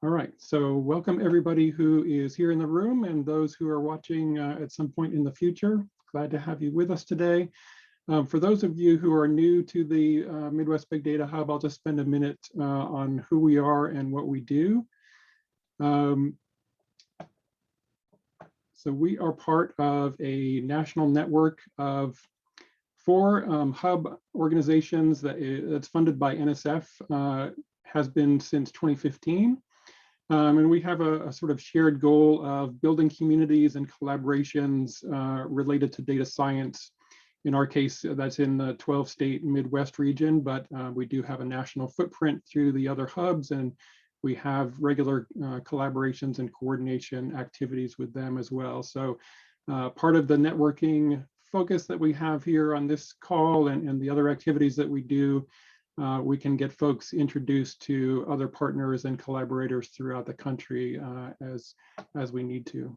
All right, so welcome everybody who is here in the room and those who are watching at some point in the future. Glad to have you with us today. For those of you who are new to the Midwest Big Data Hub, I'll just spend a minute on who we are and what we do. So we are part of a national network of 4 hub organizations that's funded by NSF, has been since 2015. And we have a sort of shared goal of building communities and collaborations related to data science. In our case, that's in the 12-state Midwest region, but we do have a national footprint through the other hubs, and we have regular collaborations and coordination activities with them as well. So part of the networking focus that we have here on this call and the other activities that we do, we can get folks introduced to other partners and collaborators throughout the country as we need to.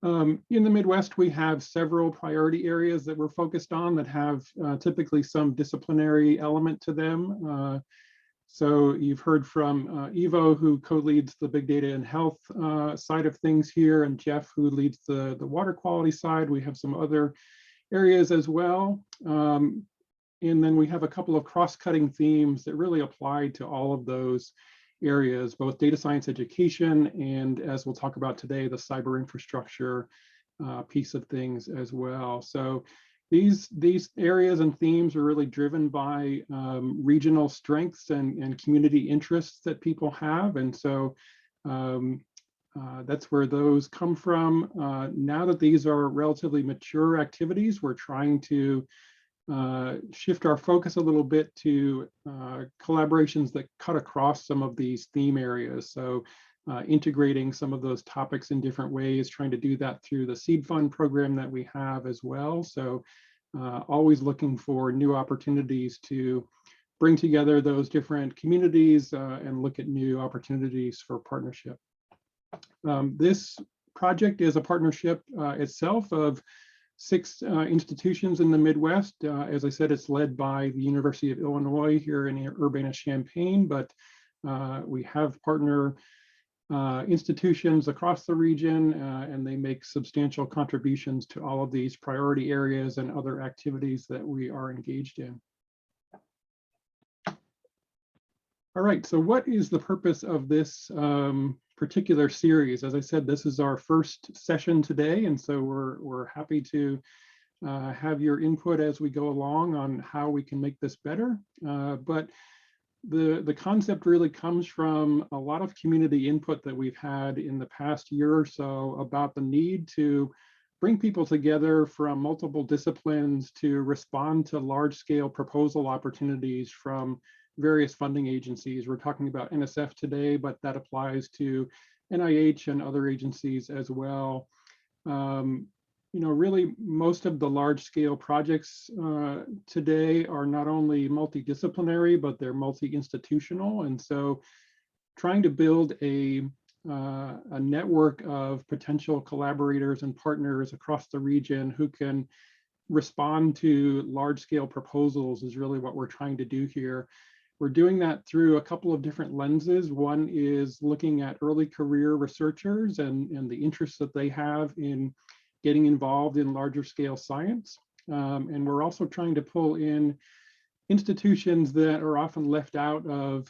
In the Midwest, we have several priority areas that we're focused on that have typically some disciplinary element to them. So you've heard from Ivo, who co-leads the big data and health side of things here, and Jeff, who leads the water quality side. We have some other areas as well. And then we have a couple of cross-cutting themes that really apply to all of those areas, both data science education and, as we'll talk about today, the cyber infrastructure piece of things as well. So these areas and themes are really driven by regional strengths and community interests that people have. And so that's where those come from. Now that these are relatively mature activities, we're trying to shift our focus a little bit to collaborations that cut across some of these theme areas. So integrating some of those topics in different ways, trying to do that through the seed fund program that we have as well. So always looking for new opportunities to bring together those different communities and look at new opportunities for partnership. This project is a partnership itself of 6 institutions in the Midwest. As I said, it's led by the University of Illinois here in Urbana-Champaign, but we have partner institutions across the region, and they make substantial contributions to all of these priority areas and other activities that we are engaged in. All right, so what is the purpose of this particular series? As I said, this is our first session today, and so we're happy to have your input as we go along on how we can make this better. But the concept really comes from a lot of community input that we've had in the past year or so about the need to bring people together from multiple disciplines to respond to large-scale proposal opportunities from various funding agencies. We're talking about NSF today, but that applies to NIH and other agencies as well. You know, really most of the large-scale projects today are not only multidisciplinary, but they're multi-institutional. And so trying to build a network of potential collaborators and partners across the region who can respond to large-scale proposals is really what we're trying to do here. We're doing that through a couple of different lenses. One is looking at early career researchers and the interests that they have in getting involved in larger scale science. And we're also trying to pull in institutions that are often left out of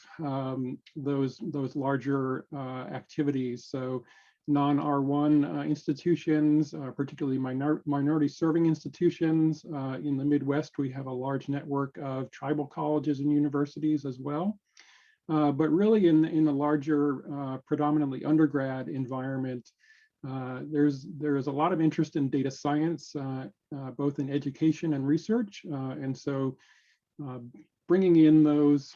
those larger activities. So non-R1 institutions, particularly minority serving institutions. In the Midwest, we have a large network of tribal colleges and universities as well. But really in the larger, predominantly undergrad environment, there is a lot of interest in data science, both in education and research. And so bringing in those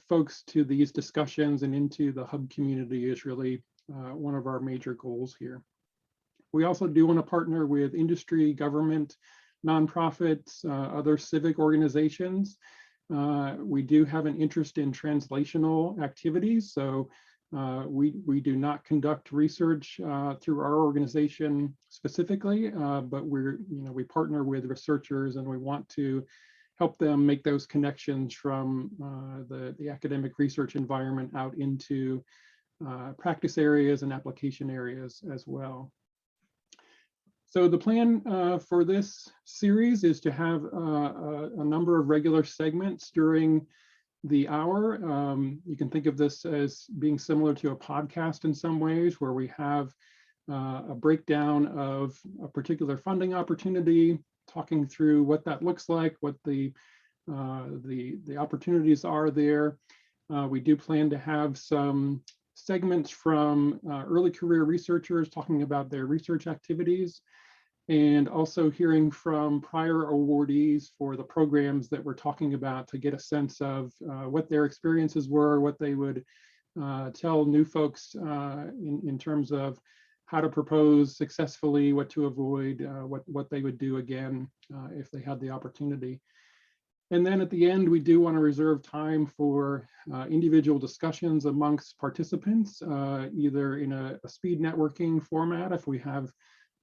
folks to these discussions and into the hub community is really one of our major goals here. We also do want to partner with industry, government, nonprofits, other civic organizations. We do have an interest in translational activities. So we do not conduct research through our organization specifically, but we partner with researchers, and we want to help them make those connections from the academic research environment out into practice areas and application areas as well. So the plan for this series is to have a number of regular segments during the hour. You can think of this as being similar to a podcast in some ways, where we have a breakdown of a particular funding opportunity, talking through what that looks like, what the opportunities are there. We do plan to have some segments from early career researchers talking about their research activities, and also hearing from prior awardees for the programs that we're talking about to get a sense of what their experiences were, what they would tell new folks in terms of how to propose successfully, what to avoid, what they would do again if they had the opportunity. And then at the end, we do want to reserve time for individual discussions amongst participants, either in a speed networking format if we have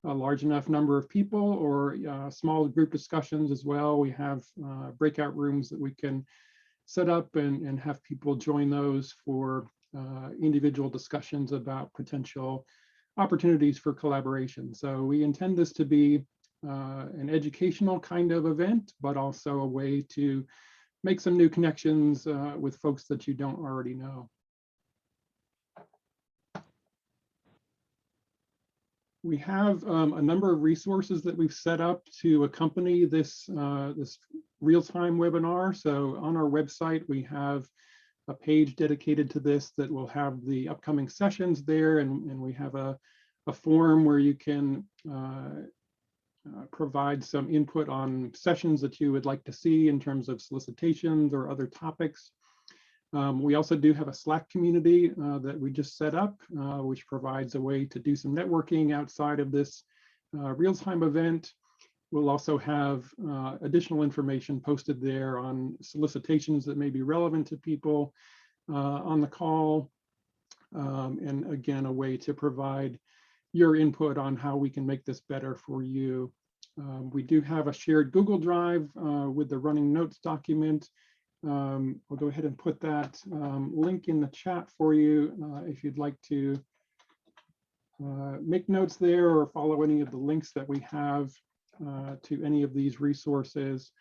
a large enough number of people, or small group discussions as well. We have breakout rooms that we can set up and have people join those for individual discussions about potential opportunities for collaboration. So we intend this to be an educational kind of event, but also a way to make some new connections with folks that you don't already know. We have a number of resources that we've set up to accompany this, this real-time webinar. So on our website, we have a page dedicated to this that will have the upcoming sessions there, and we have a form where you can provide some input on sessions that you would like to see in terms of solicitations or other topics. We also do have a Slack community that we just set up, which provides a way to do some networking outside of this real-time event. We'll also have additional information posted there on solicitations that may be relevant to people on the call. And again, a way to provide your input on how we can make this better for you. We do have a shared Google Drive with the running notes document. We'll go ahead and put that link in the chat for you if you'd like to make notes there or follow any of the links that we have to any of these resources.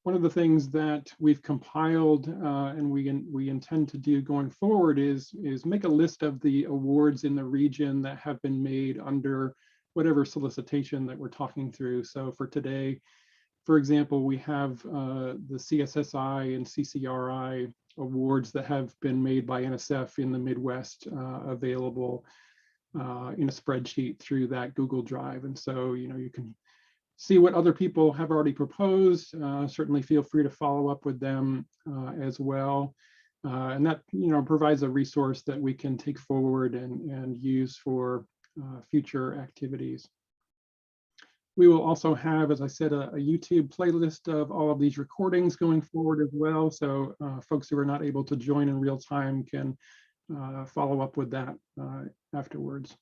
One of the things that we've compiled and we intend to do going forward is make a list of the awards in the region that have been made under whatever solicitation that we're talking through. So for today, for example, we have the CSSI and CCRI awards that have been made by NSF in the Midwest available in a spreadsheet through that Google Drive. And so, you can see what other people have already proposed. Certainly feel free to follow up with them as well. And that, provides a resource that we can take forward and use for future activities. We will also have, as I said, a YouTube playlist of all of these recordings going forward as well. So folks who are not able to join in real time can follow up with that afterwards.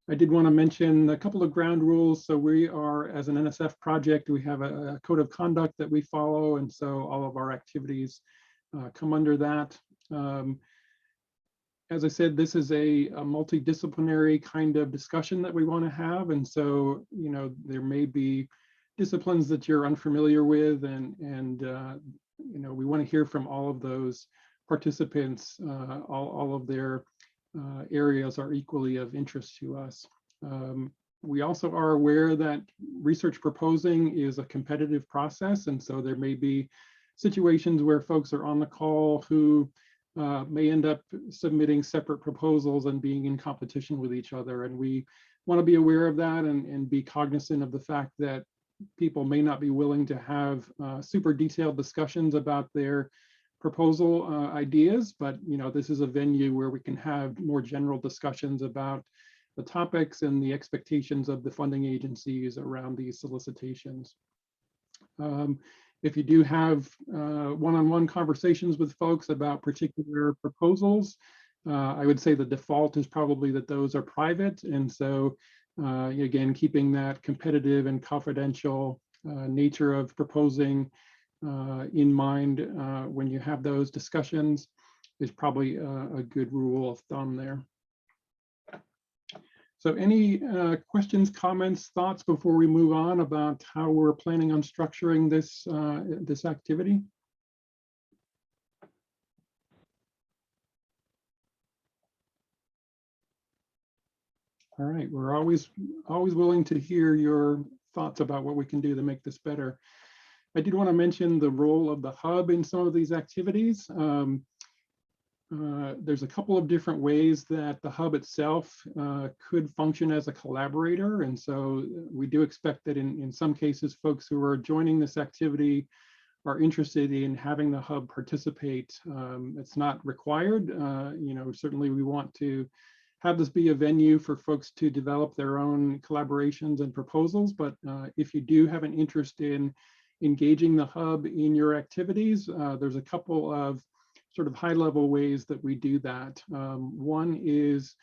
I did want to mention a couple of ground rules. So we are, as an NSF project, we have a code of conduct that we follow. And so all of our activities come under that. As I said, this is a multidisciplinary kind of discussion that we want to have. And so, there may be disciplines that you're unfamiliar with, and we want to hear from all of those participants. All of their areas are equally of interest to us. We also are aware that research proposing is a competitive process. And so there may be situations where folks are on the call who may end up submitting separate proposals and being in competition with each other. And we want to be aware of that and be cognizant of the fact that people may not be willing to have super detailed discussions about their proposal ideas, but this is a venue where we can have more general discussions about the topics and the expectations of the funding agencies around these solicitations. If you do have one-on-one conversations with folks about particular proposals, I would say the default is probably that those are private. And so again, keeping that competitive and confidential nature of proposing in mind when you have those discussions is probably a good rule of thumb there. So any questions, comments, thoughts before we move on about how we're planning on structuring this, this activity? All right, we're always willing to hear your thoughts about what we can do to make this better. I did want to mention the role of the hub in some of these activities. There's a couple of different ways that the hub itself could function as a collaborator. And so we do expect that in some cases, folks who are joining this activity are interested in having the hub participate. It's not required. You know, certainly we want to have this be a venue for folks to develop their own collaborations and proposals. But if you do have an interest in engaging the hub in your activities, there's a couple of sort of high-level ways that we do that. One is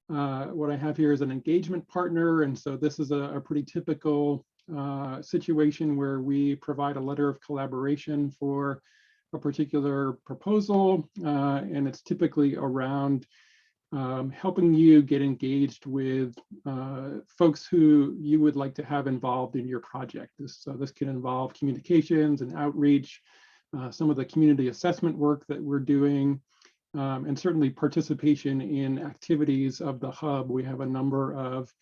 what I have here is an engagement partner. And so this is a pretty typical situation where we provide a letter of collaboration for a particular proposal. And it's typically around helping you get engaged with folks who you would like to have involved in your project. So this can involve communications and outreach, some of the community assessment work that we're doing, and certainly participation in activities of the hub. We have a number of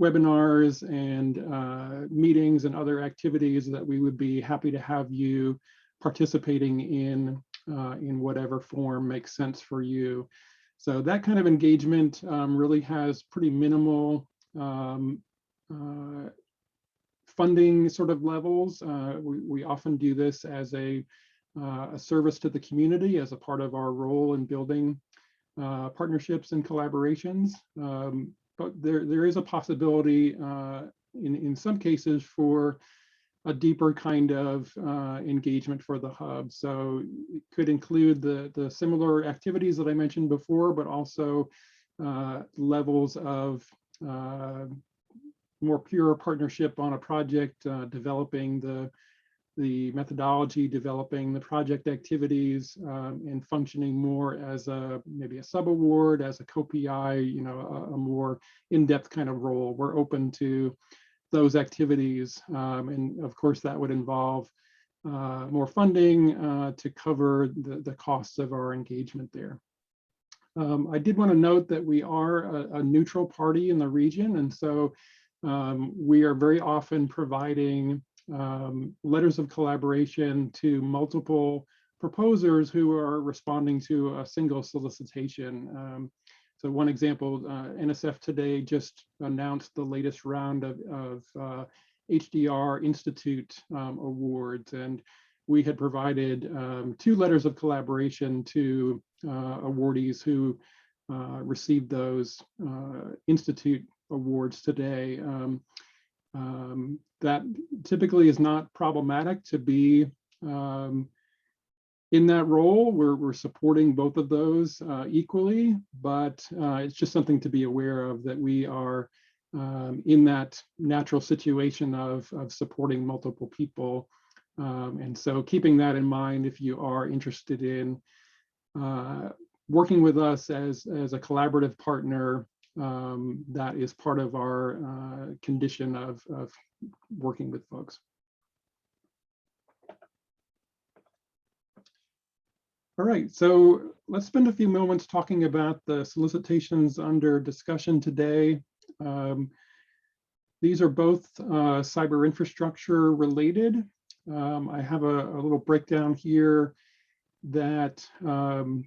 webinars and meetings and other activities that we would be happy to have you participating in whatever form makes sense for you. So that kind of engagement really has pretty minimal funding sort of levels. We often do this as a service to the community as a part of our role in building partnerships and collaborations. But there is a possibility in some cases for a deeper kind of engagement for the hub. So it could include the similar activities that I mentioned before, but also levels of more pure partnership on a project, developing the methodology, developing the project activities, and functioning more as maybe a sub-award, as a co-PI, you know, a more in-depth kind of role. We're open to those activities. And of course, that would involve more funding to cover the costs of our engagement there. I did want to note that we are a neutral party in the region. And so we are very often providing letters of collaboration to multiple proposers who are responding to a single solicitation. So one example, NSF today just announced the latest round of HDR Institute awards, and we had provided 2 letters of collaboration to awardees who received those Institute awards today. That typically is not problematic to be in that role. We're supporting both of those equally, but it's just something to be aware of, that we are in that natural situation of supporting multiple people. And so keeping that in mind, if you are interested in working with us as a collaborative partner, that is part of our condition of working with folks. All right, so let's spend a few moments talking about the solicitations under discussion today. These are both cyber infrastructure related. I have a little breakdown here that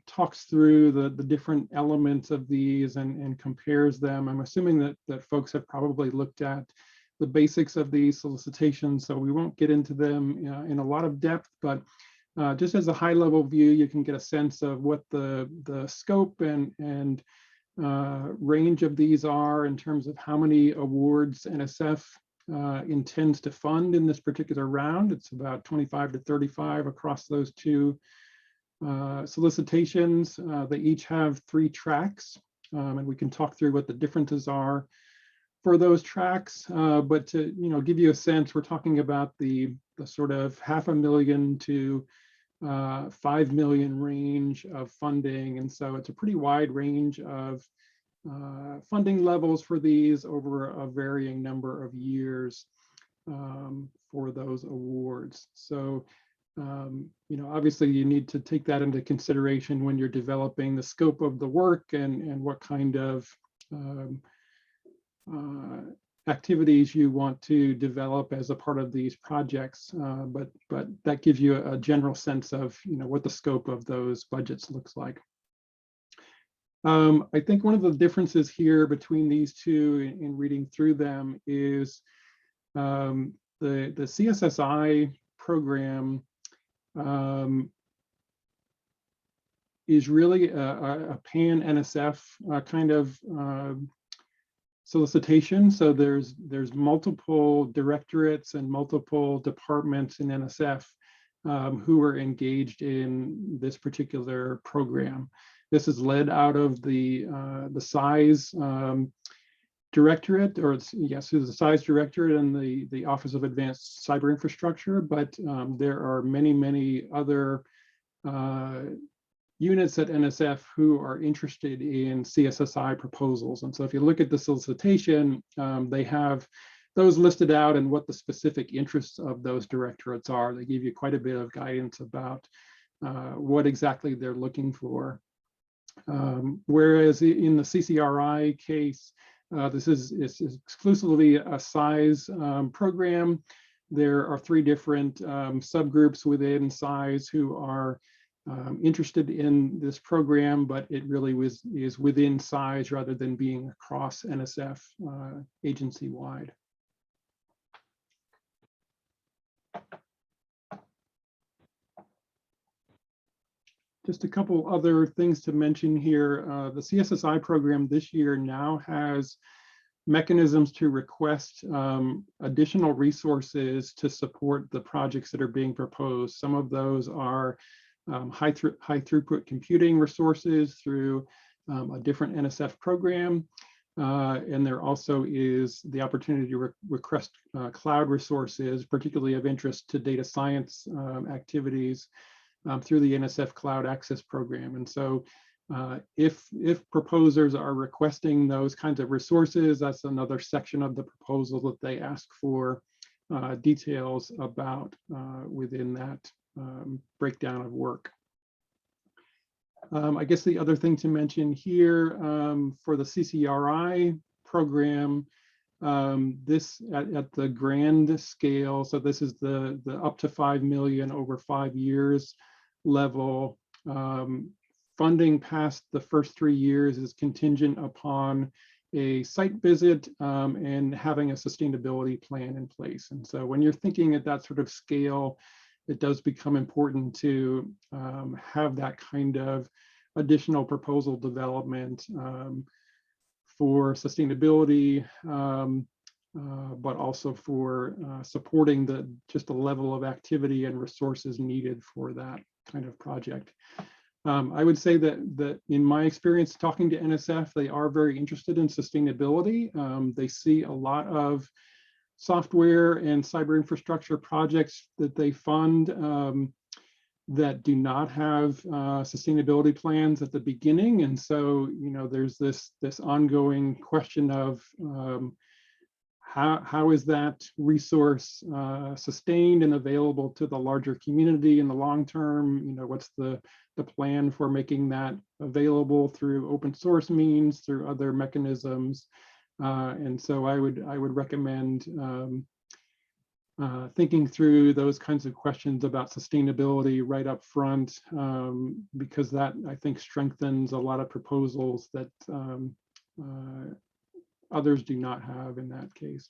talks through the different elements of these and compares them. I'm assuming that folks have probably looked at the basics of these solicitations, so we won't get into them in a lot of depth, but just as a high level view, you can get a sense of what the scope and range of these are in terms of how many awards NSF intends to fund in this particular round. It's about 25 to 35 across those 2 solicitations. They each have 3 tracks, and we can talk through what the differences are. for those tracks, but to give you a sense, we're talking about the sort of $500,000 to 5 million range of funding, and so it's a pretty wide range of funding levels for these over a varying number of years for those awards. So obviously you need to take that into consideration when you're developing the scope of the work and what kind of activities you want to develop as a part of these projects, but that gives you a general sense of what the scope of those budgets looks like. I think one of the differences here between these two in reading through them is the CSSI program is really a pan-NSF kind of solicitation. So there's multiple directorates and multiple departments in NSF who are engaged in this particular program. This is led out of the CISE directorate, or the CISE directorate and the Office of Advanced Cyberinfrastructure, but there are many other units at NSF who are interested in CSSI proposals. And so if you look at the solicitation, they have those listed out and what the specific interests of those directorates are. They give you quite a bit of guidance about what exactly they're looking for. Whereas in the CCRI case, this is exclusively a CISE program. There are 3 different subgroups within CISE who are interested in this program, but it really is within CISE rather than being across NSF agency-wide. Just a couple other things to mention here. The CSSI program this year now has mechanisms to request additional resources to support the projects that are being proposed. Some of those are high throughput computing resources through a different NSF program. And there also is the opportunity to request cloud resources, particularly of interest to data science activities through the NSF Cloud Access Program. And so if proposers are requesting those kinds of resources, that's another section of the proposal that they ask for details about within that breakdown of work. I guess the other thing to mention here for the CCRI program, this at the grand scale, so this is the up to 5 million over 5 years level. Funding past the first 3 years is contingent upon a site visit and having a sustainability plan in place. And so when you're thinking at that sort of scale, it does become important to have that kind of additional proposal development for sustainability, but also for supporting just the level of activity and resources needed for that kind of project. I would say that in my experience talking to NSF, they are very interested in sustainability. They see a lot of software and cyber infrastructure projects that they fund that do not have sustainability plans at the beginning. And so, there's this ongoing question of how is that resource sustained and available to the larger community in the long term? What's the plan for making that available through open source means, through other mechanisms? And so I would recommend thinking through those kinds of questions about sustainability right up front, because that, I think, strengthens a lot of proposals that others do not have in that case.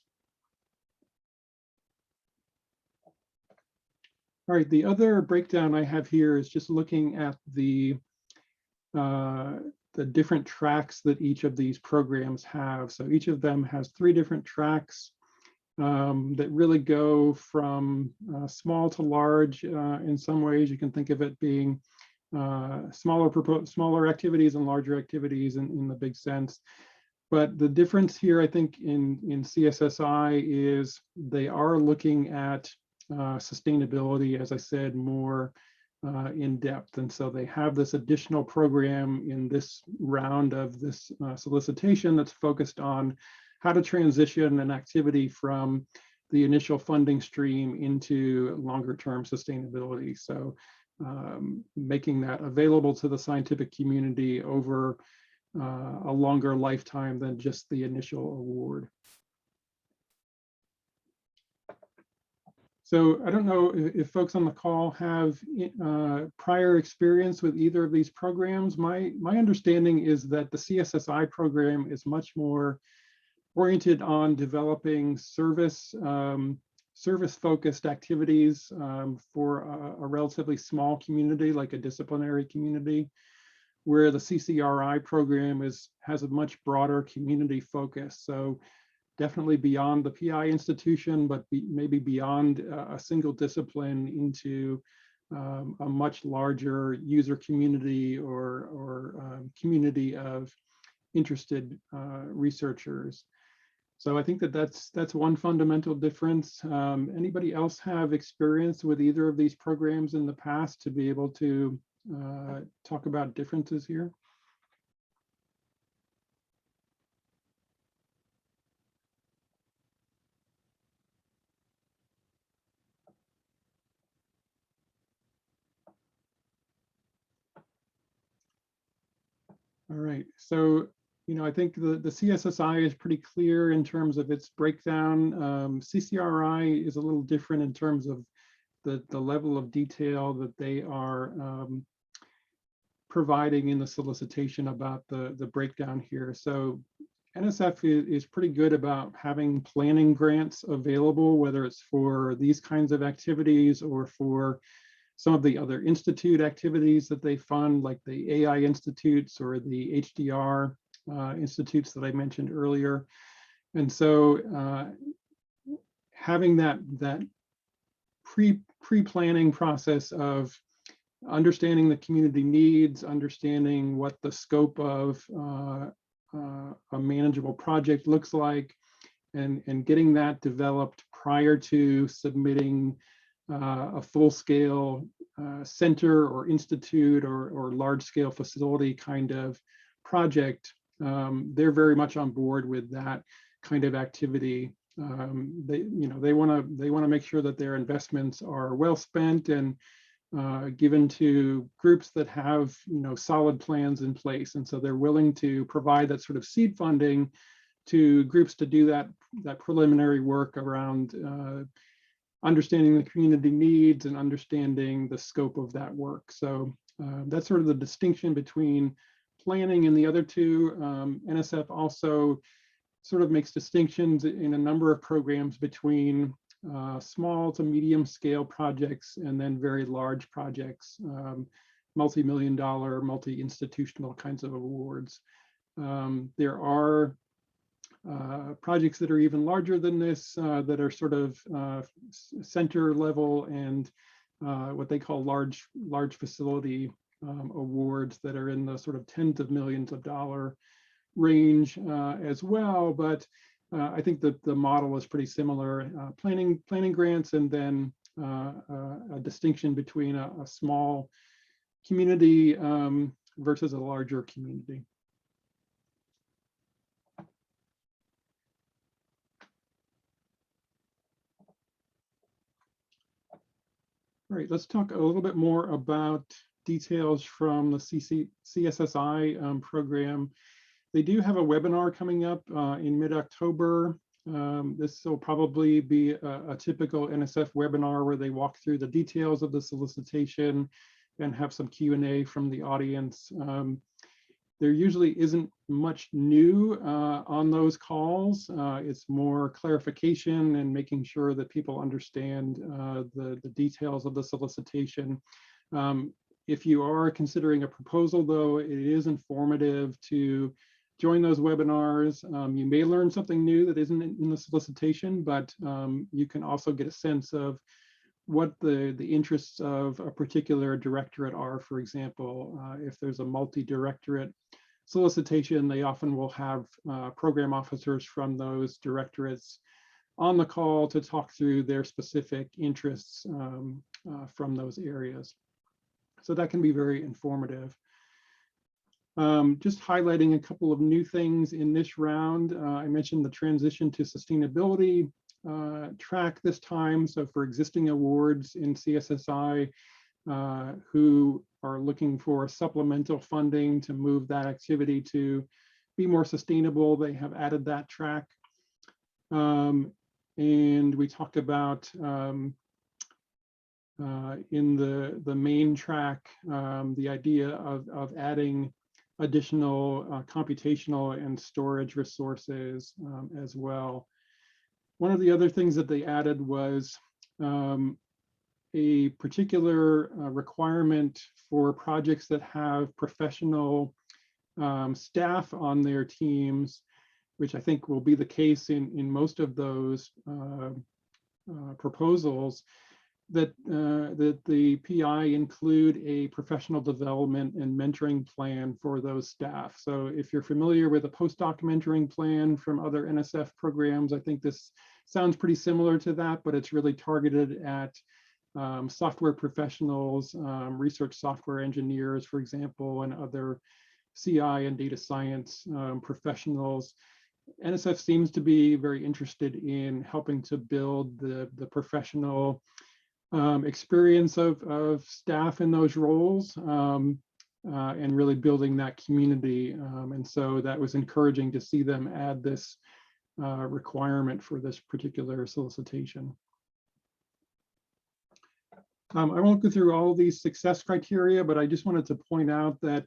All right, the other breakdown I have here is just looking at the different tracks that each of these programs have. So each of them has 3 different tracks that really go from small to large. In some ways, you can think of it being smaller activities and larger activities in the big sense. But the difference here, I think, in CSSI is they are looking at sustainability, as I said, more in depth. And so they have this additional program in this round of this solicitation that's focused on how to transition an activity from the initial funding stream into longer term sustainability. So making that available to the scientific community over a longer lifetime than just the initial award. So I don't know if folks on the call have prior experience with either of these programs. My understanding is that the CSSI program is much more oriented on developing service-focused activities for a relatively small community, like a disciplinary community, where the CCRI program has a much broader community focus. So definitely beyond the PI institution, but maybe beyond a single discipline into a much larger user community or community of interested researchers. So I think that's one fundamental difference. Anybody else have experience with either of these programs in the past to be able to talk about differences here? All right, so I think the CSSI is pretty clear in terms of its breakdown. CCRI is a little different in terms of the level of detail that they are providing in the solicitation about the breakdown here. So NSF is pretty good about having planning grants available, whether it's for these kinds of activities or for some of the other institute activities that they fund, like the AI institutes or the HDR institutes that I mentioned earlier. And so having that pre-planning process of understanding the community needs, understanding what the scope of a manageable project looks like, and getting that developed prior to submitting a full-scale center or institute or large-scale facility kind of project. They're very much on board with that kind of activity. They want to make sure that their investments are well spent and given to groups that have solid plans in place, and so they're willing to provide that sort of seed funding to groups to do that preliminary work around understanding the community needs and understanding the scope of that work. So that's sort of the distinction between planning and the other two. NSF also sort of makes distinctions in a number of programs between small to medium scale projects and then very large projects, multi-million-dollar, multi-institutional kinds of awards. There are projects that are even larger than this that are sort of center level and what they call large facility awards that are in the sort of tens of millions of dollar range as well. But I think that the model is pretty similar, planning grants, and then a distinction between a small community versus a larger community. All right, let's talk a little bit more about details from the CSSI program. They do have a webinar coming up in mid-October. This will probably be a typical NSF webinar where they walk through the details of the solicitation and have some Q&A from the audience. There usually isn't much new on those calls. It's more clarification and making sure that people understand the details of the solicitation. If you are considering a proposal, though, it is informative to join those webinars. You may learn something new that isn't in the solicitation, but you can also get a sense of what the interests of a particular directorate are. For example, if there's a multi-directorate solicitation, they often will have program officers from those directorates on the call to talk through their specific interests from those areas. So that can be very informative. Just highlighting a couple of new things in this round. I mentioned the transition to sustainability track this time. So for existing awards in CSSI who are looking for supplemental funding to move that activity to be more sustainable, they have added that track. And we talked about in the main track, the idea of adding additional computational and storage resources as well. One of the other things that they added was a particular requirement for projects that have professional staff on their teams, which I think will be the case in most of those proposals, that the PI include a professional development and mentoring plan for those staff. So if you're familiar with a postdoc mentoring plan from other NSF programs, I think this sounds pretty similar to that, but it's really targeted at software professionals, research software engineers, for example, and other CI and data science professionals. NSF seems to be very interested in helping to build the professional experience of staff in those roles and really building that community. And so that was encouraging to see them add this requirement for this particular solicitation. I won't go through all of these success criteria, but I just wanted to point out that,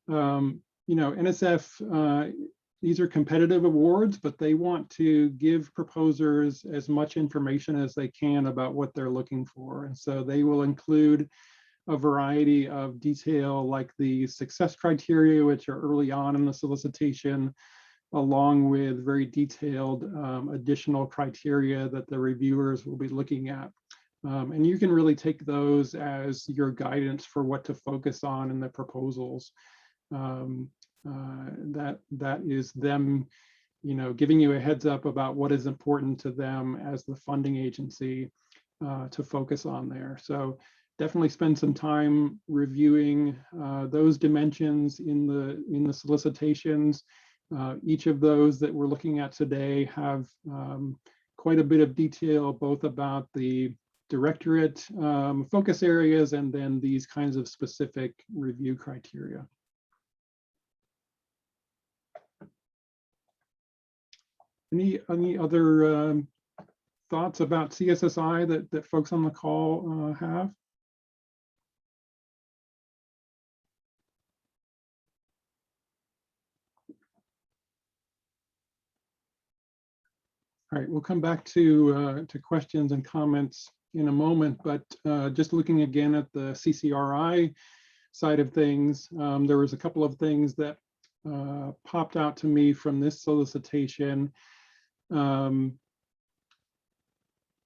you know, NSF, these are competitive awards, but they want to give proposers as much information as they can about what they're looking for. And so they will include a variety of detail, like the success criteria, which are early on in the solicitation, along with very detailed additional criteria that the reviewers will be looking at. And you can really take those as your guidance for what to focus on in the proposals. That is them, you know, giving you a heads up about what is important to them as the funding agency to focus on there. So definitely spend some time reviewing those dimensions in the solicitations. Each of those that we're looking at today have quite a bit of detail, both about the directorate focus areas and then these kinds of specific review criteria. Any other thoughts about CSSI that folks on the call have? All right, we'll come back to questions and comments in a moment, but just looking again at the CCRI side of things, there was a couple of things that popped out to me from this solicitation. You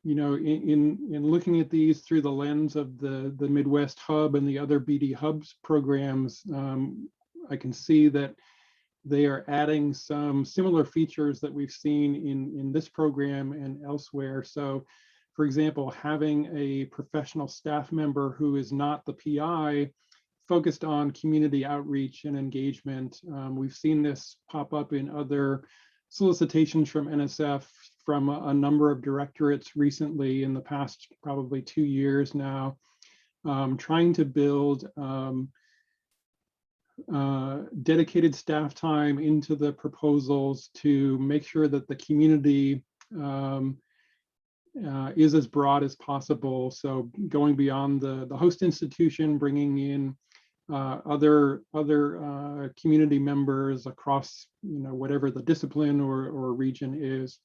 know, in looking at these through the lens of the Midwest Hub and the other BD Hubs programs, I can see that they are adding some similar features that we've seen in this program and elsewhere. So, for example, having a professional staff member who is not the PI focused on community outreach and engagement. We've seen this pop up in other solicitations from NSF from a number of directorates recently in the past probably 2 years now, trying to build dedicated staff time into the proposals to make sure that the community is as broad as possible. So going beyond the host institution, bringing in other community members across, you know, whatever the discipline or region is.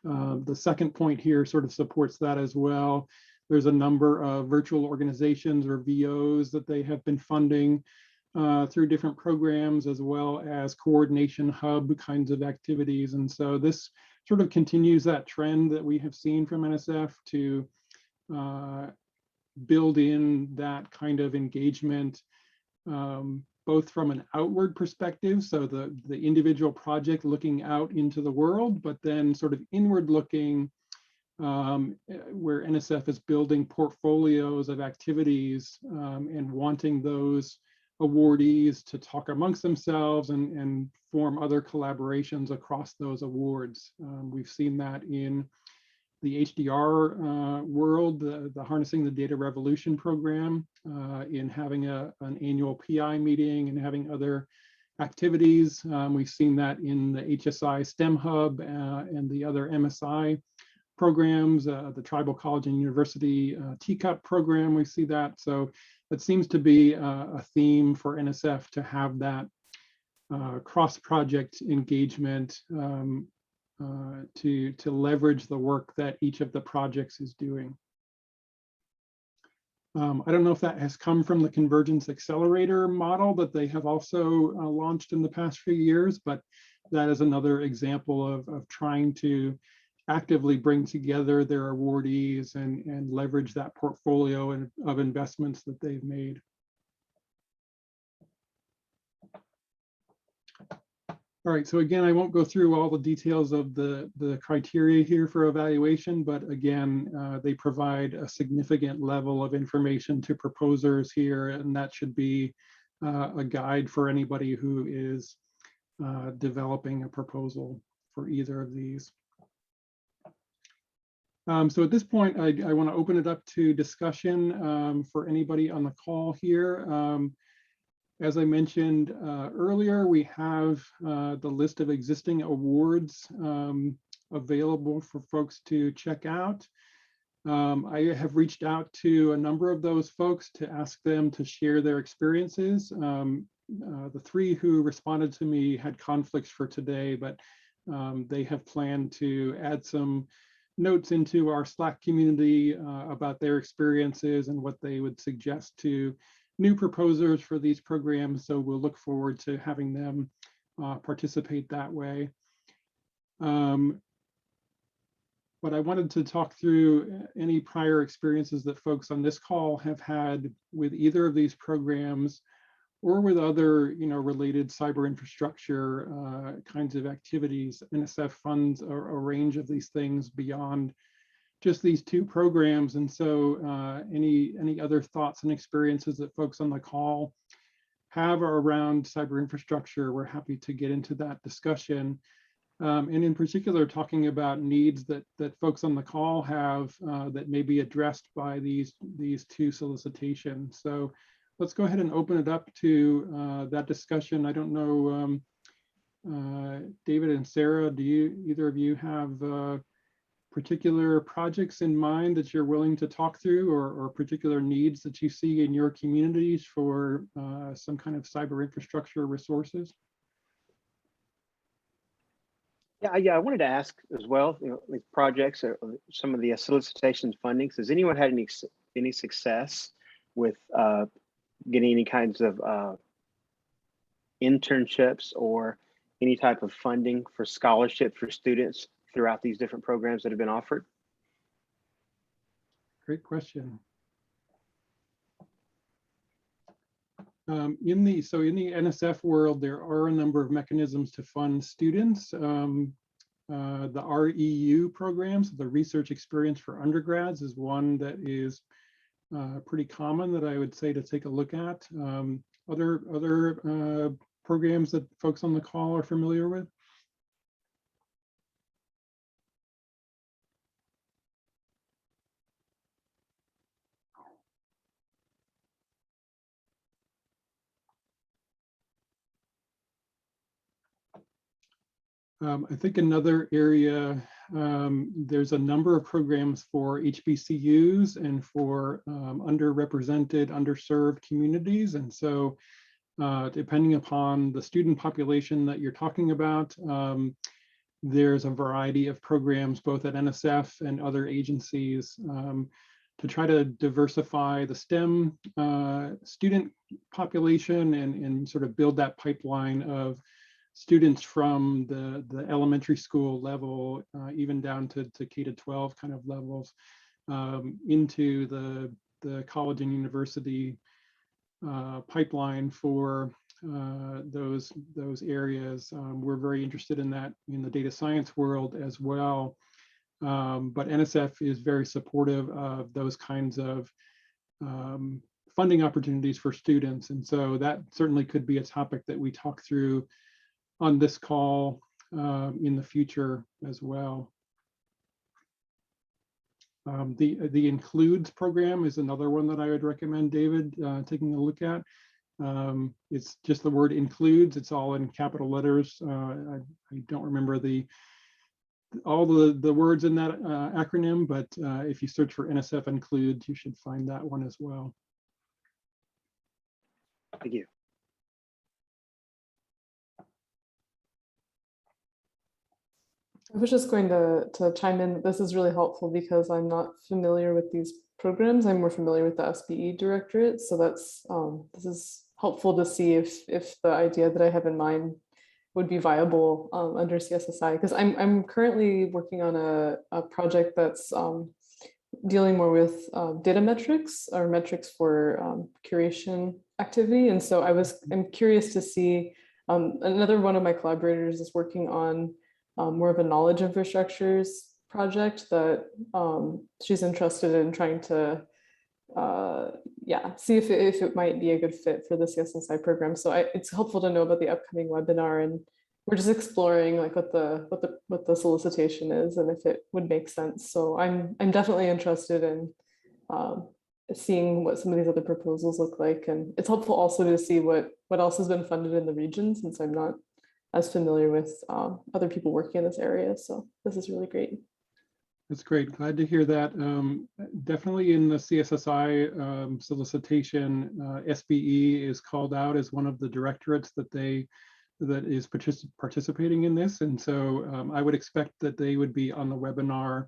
The second point here sort of supports that as well. There's a number of virtual organizations or VOs that they have been funding through different programs, as well as coordination hub kinds of activities. And so this sort of continues that trend that we have seen from NSF to build in that kind of engagement both from an outward perspective, so the individual project looking out into the world, but then sort of inward looking, where NSF is building portfolios of activities and wanting those awardees to talk amongst themselves and form other collaborations across those awards. We've seen that in the HDR world, the Harnessing the Data Revolution program, in having an annual PI meeting and having other activities. We've seen that in the HSI STEM Hub and the other MSI programs, the Tribal College and University TCUP program, we see that. So it seems to be a theme for NSF to have that cross-project engagement to leverage the work that each of the projects is doing. I don't know if that has come from the Convergence Accelerator model that they have also launched in the past few years, but that is another example of trying to actively bring together their awardees and leverage that portfolio of investments that they've made. All right, so again, I won't go through all the details of the criteria here for evaluation, but again, they provide a significant level of information to proposers here, and that should be a guide for anybody who is developing a proposal for either of these. So at this point, I want to open it up to discussion for anybody on the call here. As I mentioned earlier, we have the list of existing awards available for folks to check out. I have reached out to a number of those folks to ask them to share their experiences. The three who responded to me had conflicts for today, but they have planned to add some notes into our Slack community about their experiences and what they would suggest to new proposers for these programs. So we'll look forward to having them participate that way. But I wanted to talk through any prior experiences that folks on this call have had with either of these programs or with other, related cyber infrastructure kinds of activities. NSF funds a range of these things beyond just these two programs. And so any other thoughts and experiences that folks on the call have around cyber infrastructure, we're happy to get into that discussion. And in particular, talking about needs that folks on the call have that may be addressed by these two solicitations. So let's go ahead and open it up to that discussion. I don't know, David and Sarah, do either of you have particular projects in mind that you're willing to talk through, or particular needs that you see in your communities for some kind of cyber infrastructure resources? Yeah, I wanted to ask as well, these projects or some of the solicitations fundings, has anyone had any success with getting any kinds of internships or any type of funding for scholarship for students throughout these different programs that have been offered? Great question. In the NSF world, there are a number of mechanisms to fund students. The REU programs, the Research Experience for Undergrads, is one that is pretty common that I would say to take a look at. Other programs that folks on the call are familiar with? I think another area, there's a number of programs for HBCUs and for underrepresented, underserved communities. And so depending upon the student population that you're talking about, there's a variety of programs both at NSF and other agencies to try to diversify the STEM student population and sort of build that pipeline of students from the elementary school level, even down to K-12 kind of levels, into the college and university pipeline for those areas. We're very interested in that in the data science world as well. But NSF is very supportive of those kinds of funding opportunities for students. And so that certainly could be a topic that we talk through on this call in the future as well. The Includes program is another one that I would recommend, David, taking a look at. It's just the word includes, it's all in capital letters. I don't remember all the words in that acronym, but if you search for NSF Includes, you should find that one as well. Thank you. I was just going to chime in. This is really helpful because I'm not familiar with these programs. I'm more familiar with the SBE directorate. So that's this is helpful to see if the idea that I have in mind would be viable under CSSI, because I'm currently working on a project that's dealing more with data metrics or metrics for curation activity. And so I'm curious to see, another one of my collaborators is working on more of a knowledge infrastructures project that she's interested in trying to see if it might be a good fit for the CSSI program. So it's helpful to know about the upcoming webinar, and we're just exploring like what the solicitation is and if it would make sense. So I'm definitely interested in seeing what some of these other proposals look like, and it's helpful also to see what else has been funded in the region, since I'm not as familiar with other people working in this area. So this is really great. That's great. Glad to hear that. Definitely in the CSSI solicitation, SBE is called out as one of the directorates that is participating in this. And so I would expect that they would be on the webinar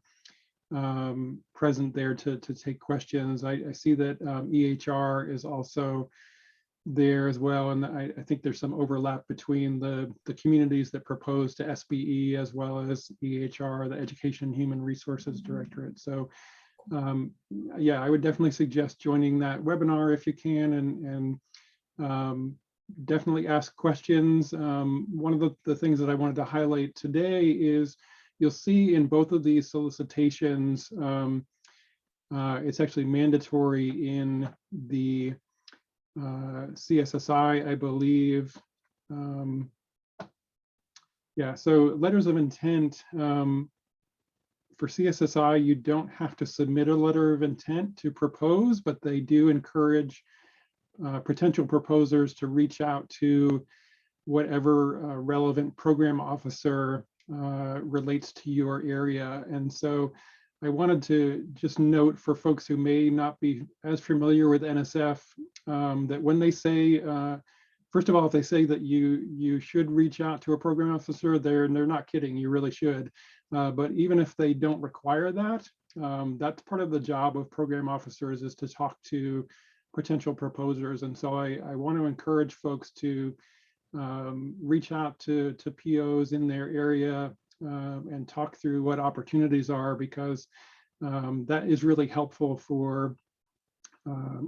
present there to take questions. I see that EHR is also there as well, and I think there's some overlap between the communities that propose to SBE as well as EHR, the Education and Human Resources Directorate. So yeah, I would definitely suggest joining that webinar if you can, and definitely ask questions. One of the things that I wanted to highlight today is you'll see in both of these solicitations, it's actually mandatory in the CSSI, I believe. Yeah, so letters of intent, for CSSI, you don't have to submit a letter of intent to propose, but they do encourage potential proposers to reach out to whatever relevant program officer relates to your area. And so I wanted to just note for folks who may not be as familiar with NSF, that when they say, first of all, if they say that you should reach out to a program officer, they're not kidding, you really should. But even if they don't require that, that's part of the job of program officers, is to talk to potential proposers. And so I want to encourage folks to reach out to POs in their area and talk through what opportunities are, because that is really helpful for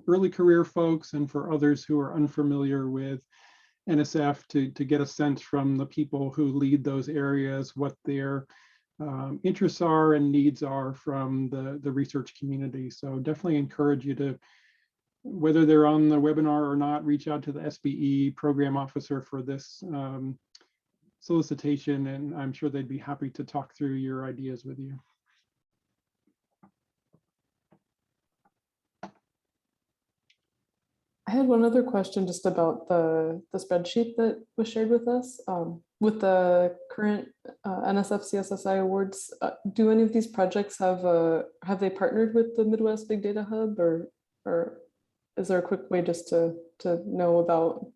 early career folks and for others who are unfamiliar with NSF to get a sense from the people who lead those areas what their interests are and needs are from the research community. So definitely encourage you to, whether they're on the webinar or not, reach out to the SBE program officer for this solicitation, and I'm sure they'd be happy to talk through your ideas with you. I had one other question just about the spreadsheet that was shared with us. With the current NSF CSSI awards, do any of these projects have they partnered with the Midwest Big Data Hub, or is there a quick way just to know about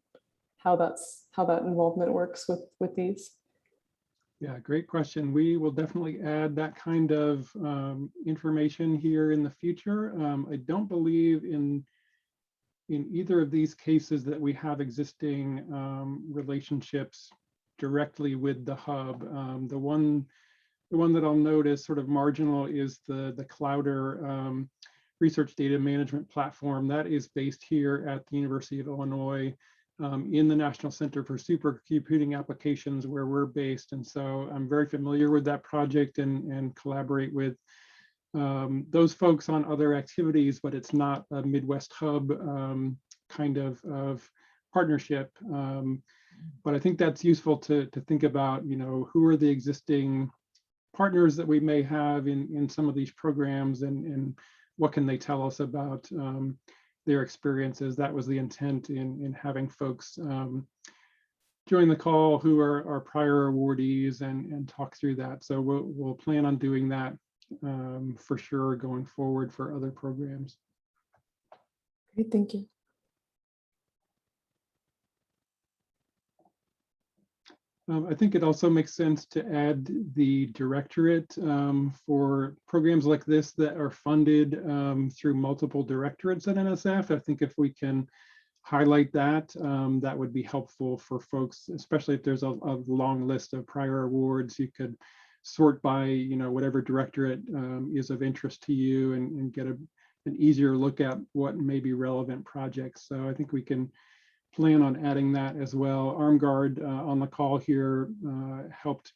how that involvement works with these? Yeah, great question. We will definitely add that kind of information here in the future. I don't believe in either of these cases that we have existing relationships directly with the hub. The one that I'll note is sort of marginal is the Clouder research data management platform that is based here at the University of Illinois. in the National Center for Supercomputing Applications where we're based. And so I'm very familiar with that project and collaborate with those folks on other activities, but it's not a Midwest hub kind of partnership. But I think that's useful to think about, you know, who are the existing partners that we may have in some of these programs, and what can they tell us about their experiences. That was the intent in having folks join the call who are our prior awardees and talk through that. So we'll plan on doing that for sure going forward for other programs. Great, thank you. I think it also makes sense to add the directorate for programs like this that are funded through multiple directorates at NSF. I think if we can highlight that, that would be helpful for folks, especially if there's a long list of prior awards. You could sort by, you know, whatever directorate is of interest to you and get an easier look at what may be relevant projects. So I think we can plan on adding that as well. ArmGuard on the call here helped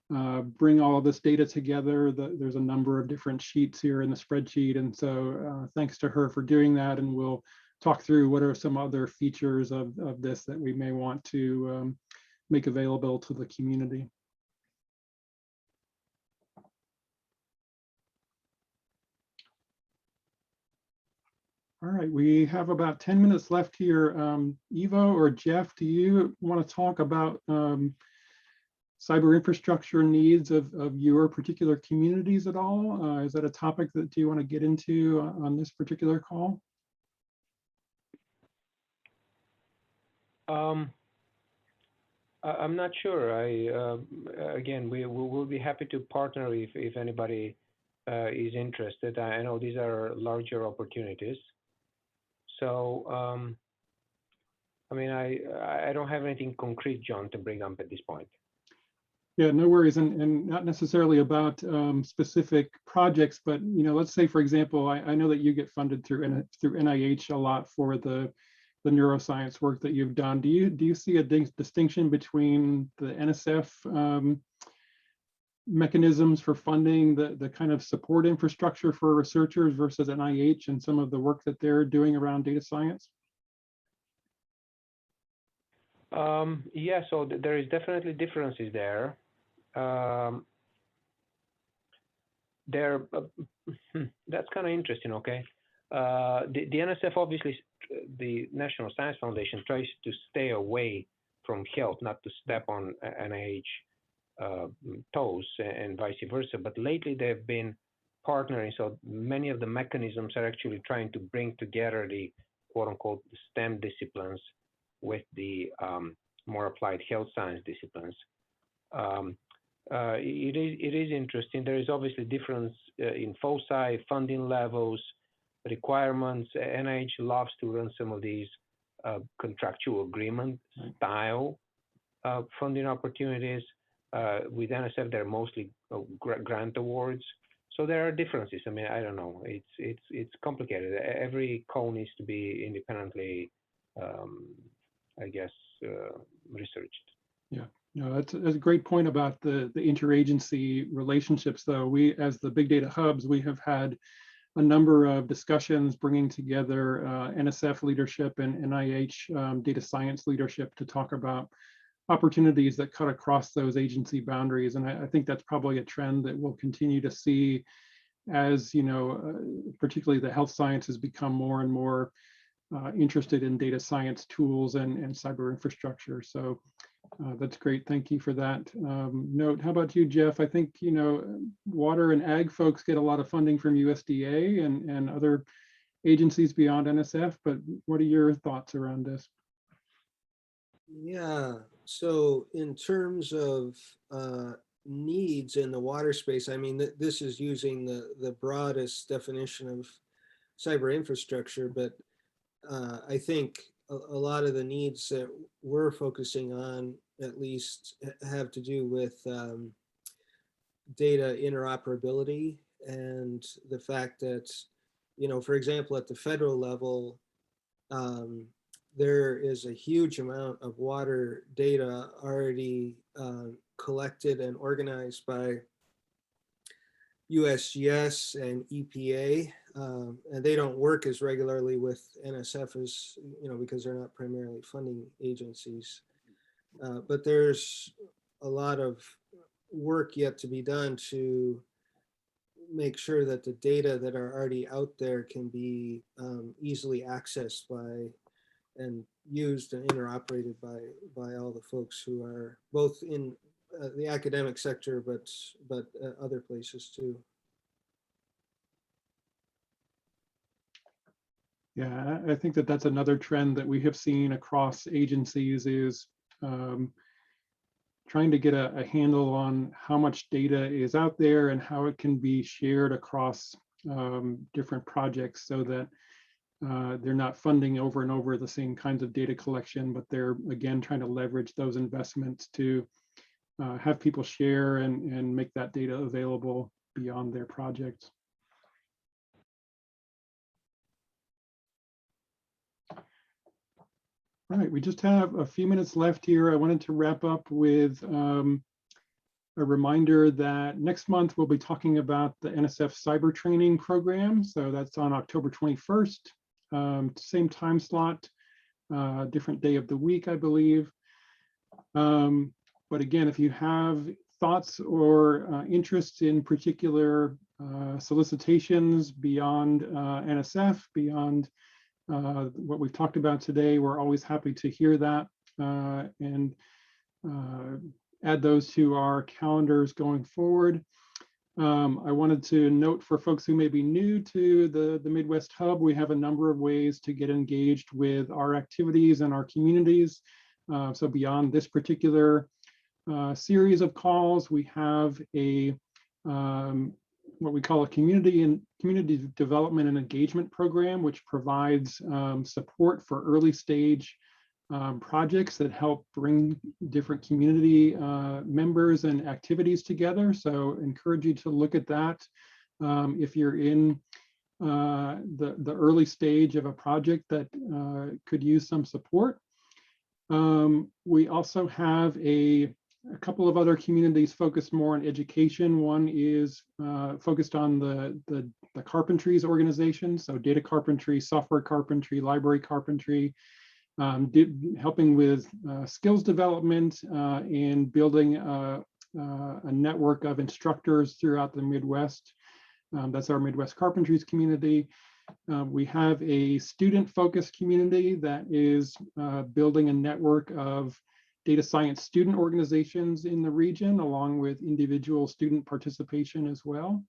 bring all of this data together. There's a number of different sheets here in the spreadsheet. And so thanks to her for doing that. And we'll talk through what are some other features of this that we may want to make available to the community. All right, we have about 10 minutes left here. Ivo or Jeff, do you want to talk about cyber infrastructure needs of your particular communities at all? Is that a topic that you want to get into on this particular call? I'm not sure. Again, we will be happy to partner if anybody is interested. I know these are larger opportunities. So, I mean, I don't have anything concrete, John, to bring up at this point. Yeah, no worries, and not necessarily about specific projects, but you know, let's say, for example, I know that you get funded through NIH a lot for the neuroscience work that you've done. Do you see a distinction between the NSF mechanisms for funding the kind of support infrastructure for researchers versus NIH and some of the work that they're doing around data science? Yeah, so there is definitely differences there. That's kind of interesting, okay? The NSF, obviously, the National Science Foundation tries to stay away from health, not to step on NIH toes and vice versa. But lately they've been partnering, so many of the mechanisms are actually trying to bring together the quote unquote STEM disciplines with the more applied health science disciplines. It is interesting. There is obviously difference in foci, funding levels, requirements. NIH loves to run some of these contractual agreement style funding opportunities. With NSF, they're mostly grant awards. So there are differences. I mean, I don't know. It's complicated. Every call needs to be independently, I guess, researched. Yeah, no, that's a great point about the interagency relationships. Though we, as the big data hubs, we have had a number of discussions bringing together NSF leadership and NIH data science leadership to talk about opportunities that cut across those agency boundaries. And I think that's probably a trend that we'll continue to see as, you know, particularly the health sciences become more and more interested in data science tools and cyber infrastructure. So that's great. Thank you for that note. How about you, Jeff? I think, you know, water and ag folks get a lot of funding from USDA and other agencies beyond NSF, but what are your thoughts around this? Yeah, so in terms of needs in the water space, I mean, this is using the broadest definition of cyber infrastructure, but I think a lot of the needs that we're focusing on, at least, have to do with data interoperability and the fact that, you know, for example, at the federal level, there is a huge amount of water data already collected and organized by USGS and EPA, and they don't work as regularly with NSF as, because they're not primarily funding agencies. But there's a lot of work yet to be done to make sure that the data that are already out there can be easily accessed by and used and interoperated by all the folks who are both in the academic sector, but other places too. Yeah, I think that that's another trend that we have seen across agencies is trying to get a handle on how much data is out there and how it can be shared across different projects so that they're not funding over and over the same kinds of data collection, but they're, again, trying to leverage those investments to have people share and make that data available beyond their projects. All right, we just have a few minutes left here. I wanted to wrap up with a reminder that next month we'll be talking about the NSF cyber training program. So that's on October 21st, same time slot, different day of the week, I believe. But again, if you have thoughts or interests in particular solicitations beyond NSF, beyond what we've talked about today, we're always happy to hear that and add those to our calendars going forward. I wanted to note for folks who may be new to the Midwest Hub, we have a number of ways to get engaged with our activities and our communities. So beyond this particular series of calls, we have a what we call a community development and engagement program, which provides support for early stage projects that help bring different community members and activities together. So encourage you to look at that if you're in the early stage of a project that could use some support. We also have a couple of other communities focused more on education. One is focused on the carpentries organization, so data carpentry, software carpentry, library carpentry, helping with skills development and building a network of instructors throughout the Midwest. That's our Midwest Carpentries community. We have a student-focused community that is building a network of data science student organizations in the region, along with individual student participation as well.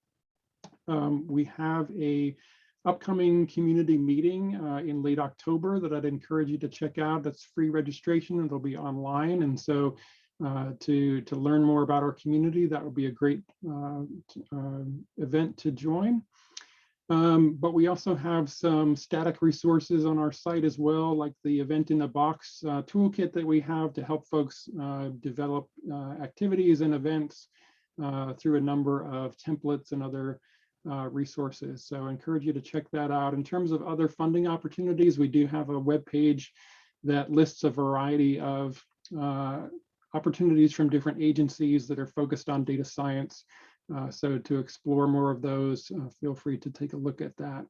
We have a upcoming community meeting in late October that I'd encourage you to check out. That's free registration. It'll be online. And so to learn more about our community, that would be a great event to join. But we also have some static resources on our site as well, like the Event in a Box toolkit that we have to help folks develop activities and events through a number of templates and other resources. So I encourage you to check that out. In terms of other funding opportunities, we do have a web page that lists a variety of opportunities from different agencies that are focused on data science. So to explore more of those, feel free to take a look at that.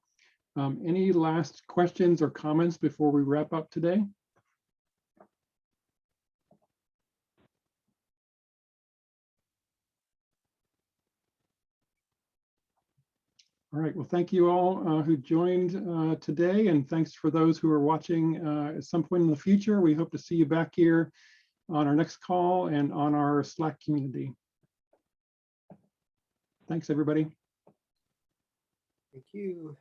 Any last questions or comments before we wrap up today? All right, well, thank you all who joined today, and thanks for those who are watching at some point in the future. We hope to see you back here on our next call and on our Slack community. Thanks, everybody. Thank you.